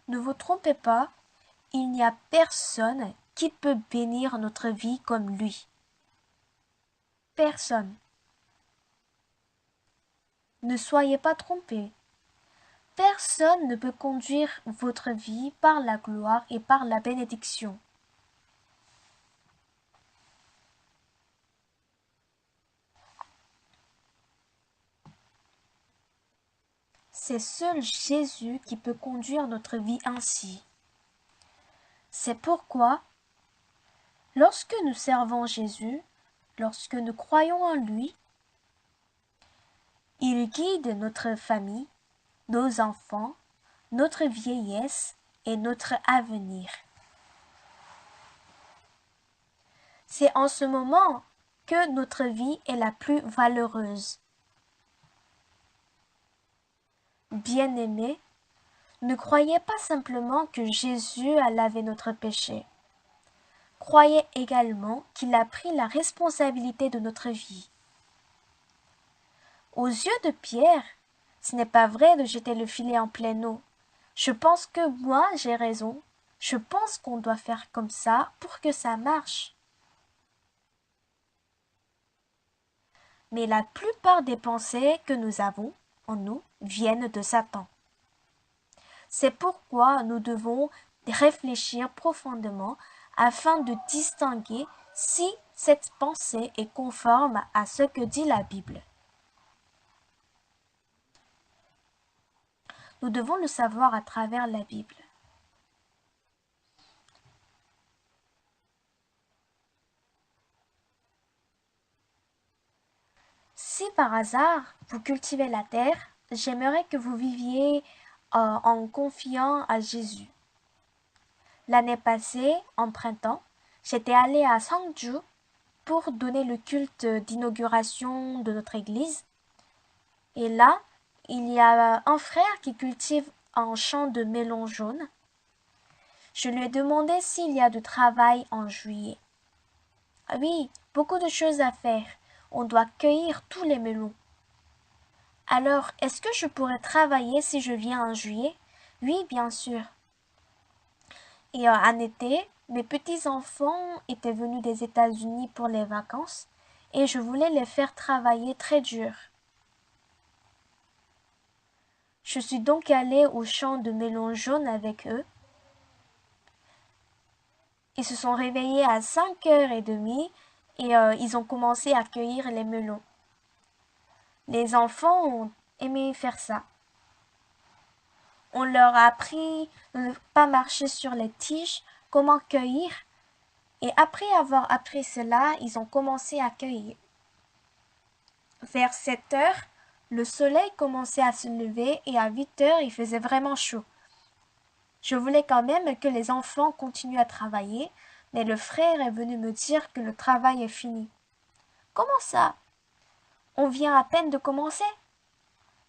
Ne vous trompez pas, il n'y a personne qui peut bénir notre vie comme lui. Personne. Ne soyez pas trompés. Personne ne peut conduire votre vie par la gloire et par la bénédiction. C'est seul Jésus qui peut conduire notre vie ainsi. C'est pourquoi, lorsque nous servons Jésus, lorsque nous croyons en lui, il guide notre famille, nos enfants, notre vieillesse et notre avenir. C'est en ce moment que notre vie est la plus valeureuse. Bien-aimés, ne croyez pas simplement que Jésus a lavé notre péché. Croyez également qu'il a pris la responsabilité de notre vie. Aux yeux de Pierre, ce n'est pas vrai de jeter le filet en pleine eau. Je pense que moi j'ai raison. Je pense qu'on doit faire comme ça pour que ça marche. Mais la plupart des pensées que nous avons en nous viennent de Satan. C'est pourquoi nous devons réfléchir profondément afin de distinguer si cette pensée est conforme à ce que dit la Bible. Nous devons le savoir à travers la Bible. Si par hasard vous cultivez la terre, j'aimerais que vous viviez en confiant à Jésus. L'année passée, en printemps, j'étais allée à Sangju pour donner le culte d'inauguration de notre église. Et là, il y a un frère qui cultive un champ de melons jaunes. Je lui ai demandé s'il y a du travail en juillet. Ah oui, beaucoup de choses à faire. On doit cueillir tous les melons. Alors, est-ce que je pourrais travailler si je viens en juillet? Oui, bien sûr. Et en été, mes petits-enfants étaient venus des États-Unis pour les vacances et je voulais les faire travailler très dur. Je suis donc allée au champ de melons jaunes avec eux. Ils se sont réveillés à 5h30 et ils ont commencé à cueillir les melons. Les enfants ont aimé faire ça. On leur a appris de ne pas marcher sur les tiges, comment cueillir, et après avoir appris cela, ils ont commencé à cueillir. Vers 7h, le soleil commençait à se lever et à 8h, il faisait vraiment chaud. Je voulais quand même que les enfants continuent à travailler, mais le frère est venu me dire que le travail est fini. Comment ça? On vient à peine de commencer?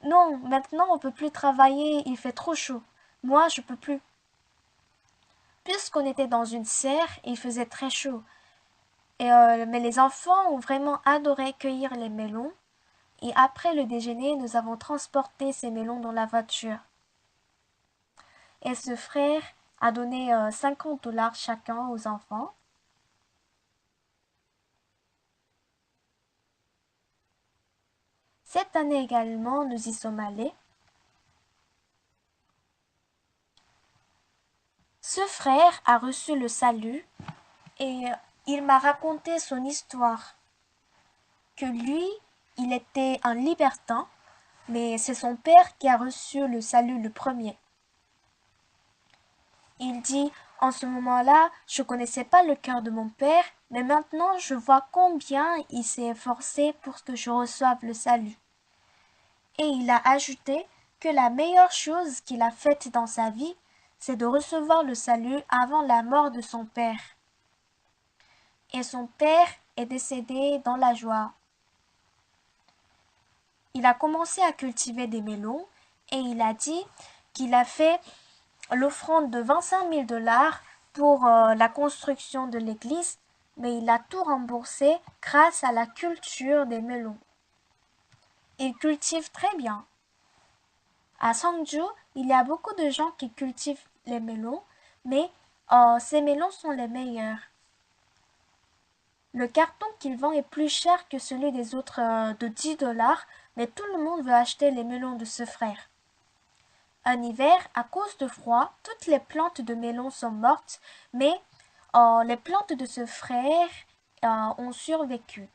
Non, maintenant on peut plus travailler, il fait trop chaud. Moi, je peux plus. Puisqu'on était dans une serre, il faisait très chaud. Mais les enfants ont vraiment adoré cueillir les melons. Et après le déjeuner, nous avons transporté ces melons dans la voiture. Et ce frère a donné 50 $ chacun aux enfants. Cette année également, nous y sommes allés. Ce frère a reçu le salut et il m'a raconté son histoire. Que lui, il était un libertin, mais c'est son père qui a reçu le salut le premier. Il dit, en ce moment-là, je ne connaissais pas le cœur de mon père, mais maintenant je vois combien il s'est efforcé pour que je reçoive le salut. Et il a ajouté que la meilleure chose qu'il a faite dans sa vie, c'est de recevoir le salut avant la mort de son père. Et son père est décédé dans la joie. Il a commencé à cultiver des melons et il a dit qu'il a fait l'offrande de 25 000 dollars pour la construction de l'église, mais il a tout remboursé grâce à la culture des melons. Il cultive très bien. À Sangju, il y a beaucoup de gens qui cultivent les melons, mais ces melons sont les meilleurs. Le carton qu'il vend est plus cher que celui des autres de 10 dollars, mais tout le monde veut acheter les melons de ce frère. En hiver, à cause de froid, toutes les plantes de melons sont mortes, mais les plantes de ce frère ont survécu.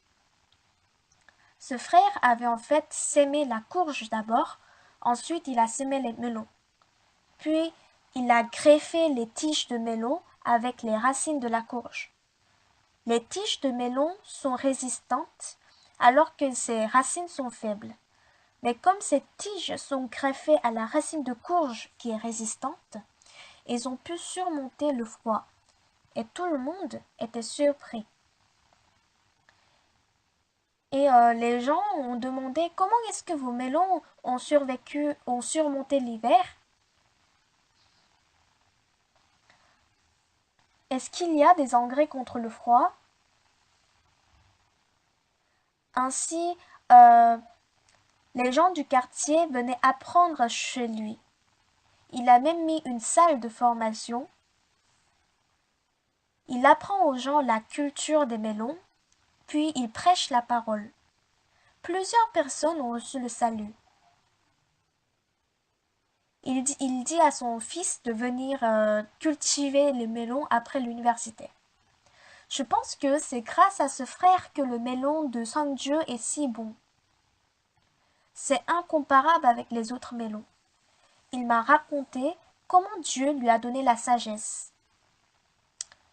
Ce frère avait en fait sémé la courge d'abord, ensuite il a sémé les melons. Puis il a greffé les tiges de melon avec les racines de la courge. Les tiges de melon sont résistantes alors que ses racines sont faibles. Mais comme ces tiges sont greffées à la racine de courge qui est résistante, ils ont pu surmonter le froid. Et tout le monde était surpris. Et les gens ont demandé comment est-ce que vos melons ont surmonté l'hiver? Est-ce qu'il y a des engrais contre le froid? Ainsi, les gens du quartier venaient apprendre chez lui. Il a même mis une salle de formation. Il apprend aux gens la culture des melons, puis il prêche la parole. Plusieurs personnes ont reçu le salut. Il dit à son fils de venir cultiver les melons après l'université. Je pense que c'est grâce à ce frère que le melon de Sangju est si bon. C'est incomparable avec les autres melons. Il m'a raconté comment Dieu lui a donné la sagesse.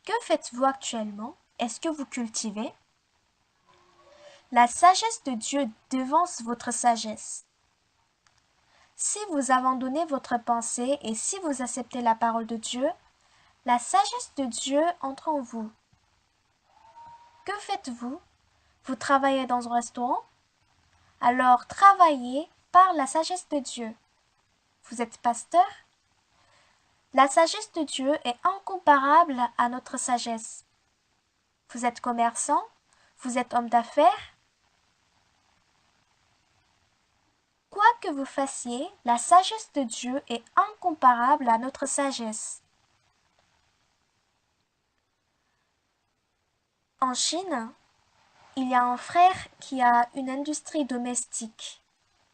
Que faites-vous actuellement? Est-ce que vous cultivez? La sagesse de Dieu devance votre sagesse. Si vous abandonnez votre pensée et si vous acceptez la parole de Dieu, la sagesse de Dieu entre en vous. Que faites-vous? Vous travaillez dans un restaurant? Alors travaillez par la sagesse de Dieu. Vous êtes pasteur? La sagesse de Dieu est incomparable à notre sagesse. Vous êtes commerçant? Vous êtes homme d'affaires? Quoi que vous fassiez, la sagesse de Dieu est incomparable à notre sagesse. En Chine, il y a un frère qui a une industrie domestique.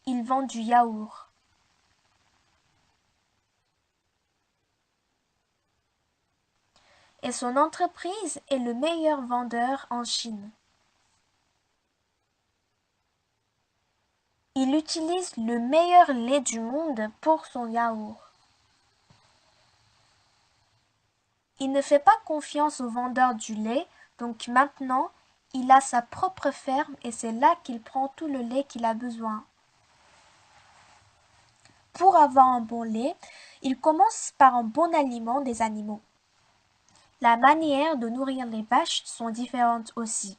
Il vend du yaourt. Et son entreprise est le meilleur vendeur en Chine. Il utilise le meilleur lait du monde pour son yaourt. Il ne fait pas confiance aux vendeurs du lait, donc maintenant, il a sa propre ferme et c'est là qu'il prend tout le lait qu'il a besoin. Pour avoir un bon lait, il commence par un bon aliment des animaux. La manière de nourrir les vaches sont différentes aussi.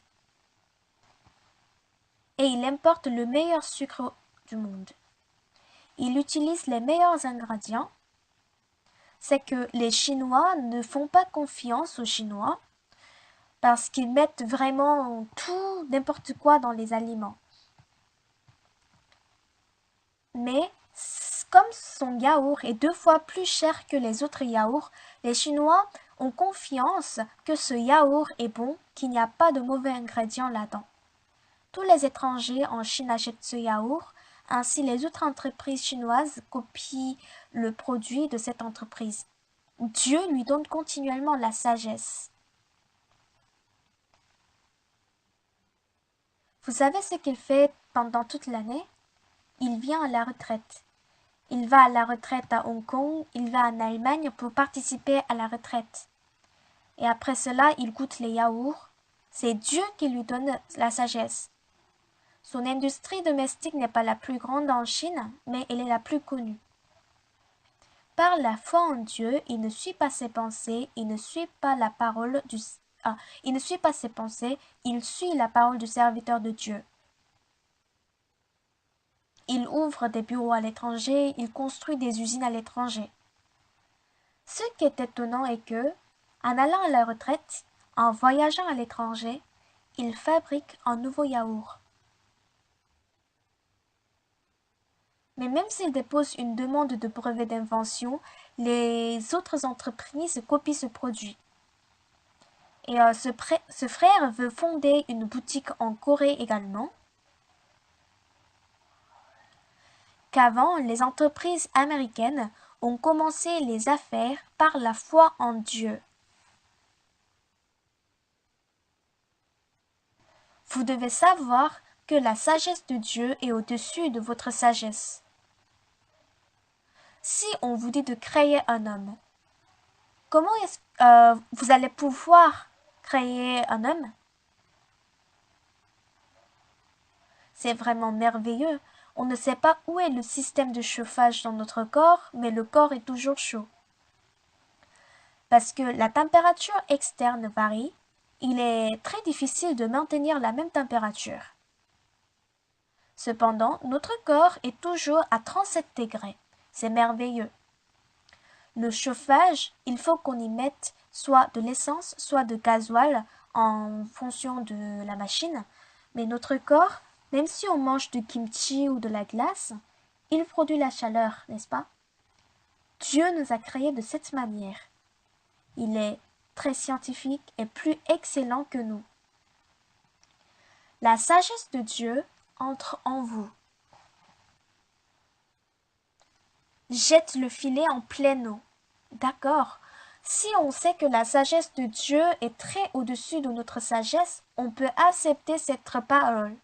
Et il importe le meilleur sucre du monde. Il utilise les meilleurs ingrédients. C'est que les Chinois ne font pas confiance aux Chinois parce qu'ils mettent vraiment tout, n'importe quoi dans les aliments. Mais comme son yaourt est 2 fois plus cher que les autres yaourts, les Chinois ont confiance que ce yaourt est bon, qu'il n'y a pas de mauvais ingrédients là-dedans. Tous les étrangers en Chine achètent ce yaourt, ainsi les autres entreprises chinoises copient le produit de cette entreprise. Dieu lui donne continuellement la sagesse. Vous savez ce qu'il fait pendant toute l'année? Il vient à la retraite. Il va à la retraite à Hong Kong, il va en Allemagne pour participer à la retraite. Et après cela, il goûte les yaourts. C'est Dieu qui lui donne la sagesse. Son industrie domestique n'est pas la plus grande en Chine, mais elle est la plus connue. par la foi en Dieu, il ne suit pas ses pensées, il ne suit pas la parole du il ne suit pas ses pensées, il suit la parole du serviteur de Dieu. Il ouvre des bureaux à l'étranger, il construit des usines à l'étranger. Ce qui est étonnant est que, en allant à la retraite, en voyageant à l'étranger, il fabrique un nouveau yaourt. Mais même s'il dépose une demande de brevet d'invention, les autres entreprises copient ce produit. Et ce frère veut fonder une boutique en Corée également. Qu'avant, les entreprises américaines ont commencé les affaires par la foi en Dieu. Vous devez savoir que la sagesse de Dieu est au-dessus de votre sagesse. Si on vous dit de créer un homme, comment est-ce que vous allez pouvoir créer un homme? C'est vraiment merveilleux. On ne sait pas où est le système de chauffage dans notre corps, mais le corps est toujours chaud. Parce que la température externe varie, il est très difficile de maintenir la même température. Cependant, notre corps est toujours à 37 degrés. C'est merveilleux. Le chauffage, il faut qu'on y mette soit de l'essence, soit de gasoil en fonction de la machine. Mais notre corps, même si on mange du kimchi ou de la glace, il produit la chaleur, n'est-ce pas? Dieu nous a créés de cette manière. Il est très scientifique et plus excellent que nous. La sagesse de Dieu entre en vous. Jette le filet en pleine eau. D'accord. Si on sait que la sagesse de Dieu est très au-dessus de notre sagesse, on peut accepter cette parole.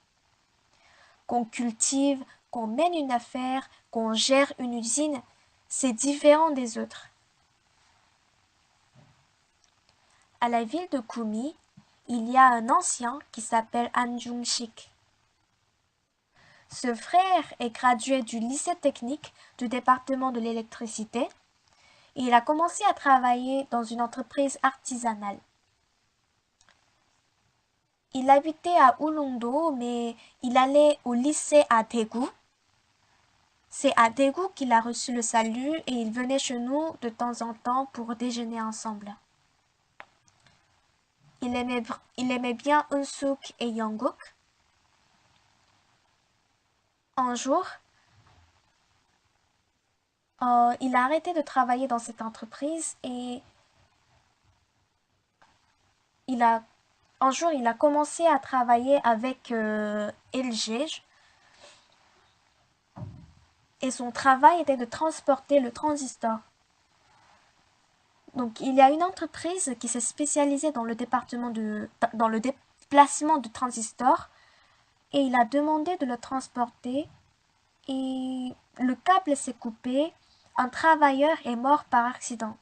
Qu'on cultive, qu'on mène une affaire, qu'on gère une usine, c'est différent des autres. À la ville de Kumi, il y a un ancien qui s'appelle Han Jung-sik. Ce frère est gradué du lycée technique du département de l'électricité et il a commencé à travailler dans une entreprise artisanale. Il habitait à Ulongdo, mais il allait au lycée à Daegu. C'est à Daegu qu'il a reçu le salut et il venait chez nous de temps en temps pour déjeuner ensemble. Il aimait bien Eun-suk et Jungkook. Un jour, il a arrêté de travailler dans cette entreprise et un jour, il a commencé à travailler avec LG et son travail était de transporter le transistor. Donc, il y a une entreprise qui s'est spécialisée dans le déplacement de transistors et il a demandé de le transporter et le câble s'est coupé. Un travailleur est mort par accident.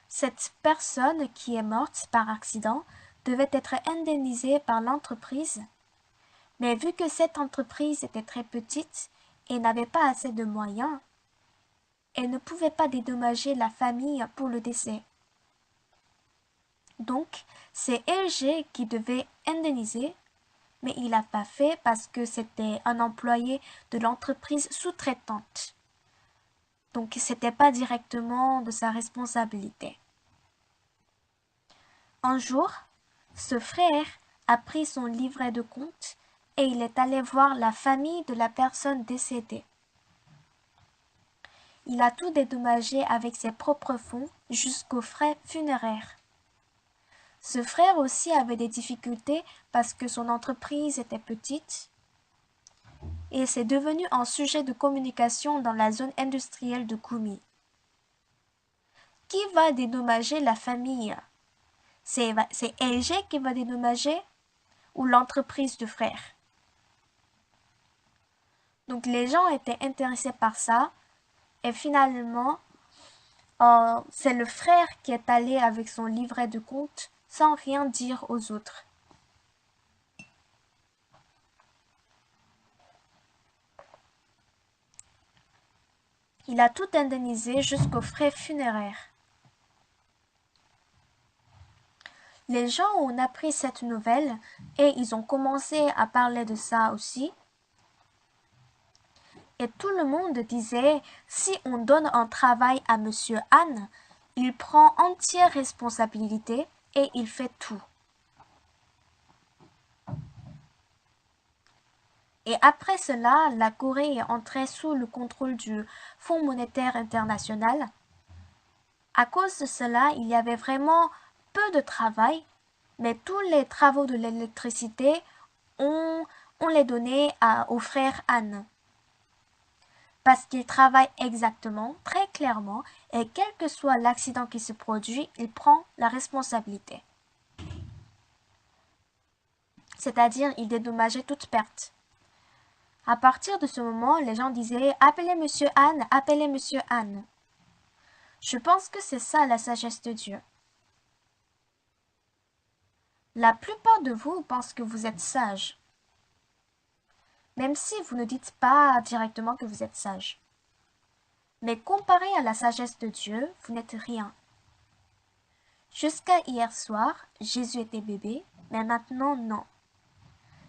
Cette personne qui est morte par accident devait être indemnisée par l'entreprise, mais vu que cette entreprise était très petite et n'avait pas assez de moyens, elle ne pouvait pas dédommager la famille pour le décès. Donc, c'est LG qui devait indemniser, mais il n'a pas fait parce que c'était un employé de l'entreprise sous-traitante. Donc, c'était pas directement de sa responsabilité. Un jour, ce frère a pris son livret de compte et il est allé voir la famille de la personne décédée. Il a tout dédommagé avec ses propres fonds jusqu'aux frais funéraires. Ce frère aussi avait des difficultés parce que son entreprise était petite et c'est devenu un sujet de communication dans la zone industrielle de Kumi. Qui va dédommager la famille? C'est LG qui va dédommager ou l'entreprise du frère? Donc les gens étaient intéressés par ça et finalement c'est le frère qui est allé avec son livret de compte sans rien dire aux autres. Il a tout indemnisé jusqu'aux frais funéraires. Les gens ont appris cette nouvelle et ils ont commencé à parler de ça aussi. Et tout le monde disait, si on donne un travail à Monsieur Anne, il prend entière responsabilité et il fait tout. Et après cela, la Corée est entrée sous le contrôle du Fonds monétaire international. À cause de cela, il y avait vraiment peu de travail, mais tous les travaux de l'électricité, on les donnait aux frères Anne. Parce qu'ils travaillent exactement, très clairement, et quel que soit l'accident qui se produit, il prend la responsabilité. C'est-à-dire, il dédommageait toute perte. À partir de ce moment, les gens disaient appelez Monsieur Anne, appelez Monsieur Anne. Je pense que c'est ça la sagesse de Dieu. La plupart de vous pensent que vous êtes sage, même si vous ne dites pas directement que vous êtes sage. Mais comparé à la sagesse de Dieu, vous n'êtes rien. Jusqu'à hier soir, Jésus était bébé, mais maintenant non.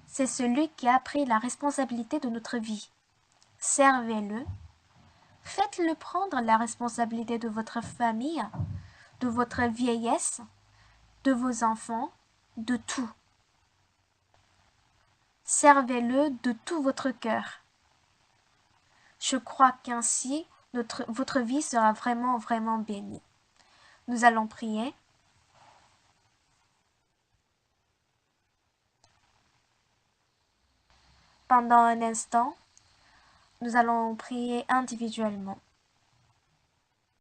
C'est celui qui a pris la responsabilité de notre vie. Servez-le. Faites-le prendre la responsabilité de votre famille, de votre vieillesse, de vos enfants, de tout. Servez-le de tout votre cœur. Je crois qu'ainsi, votre vie sera vraiment, vraiment bénie. Nous allons prier. Pendant un instant, nous allons prier individuellement.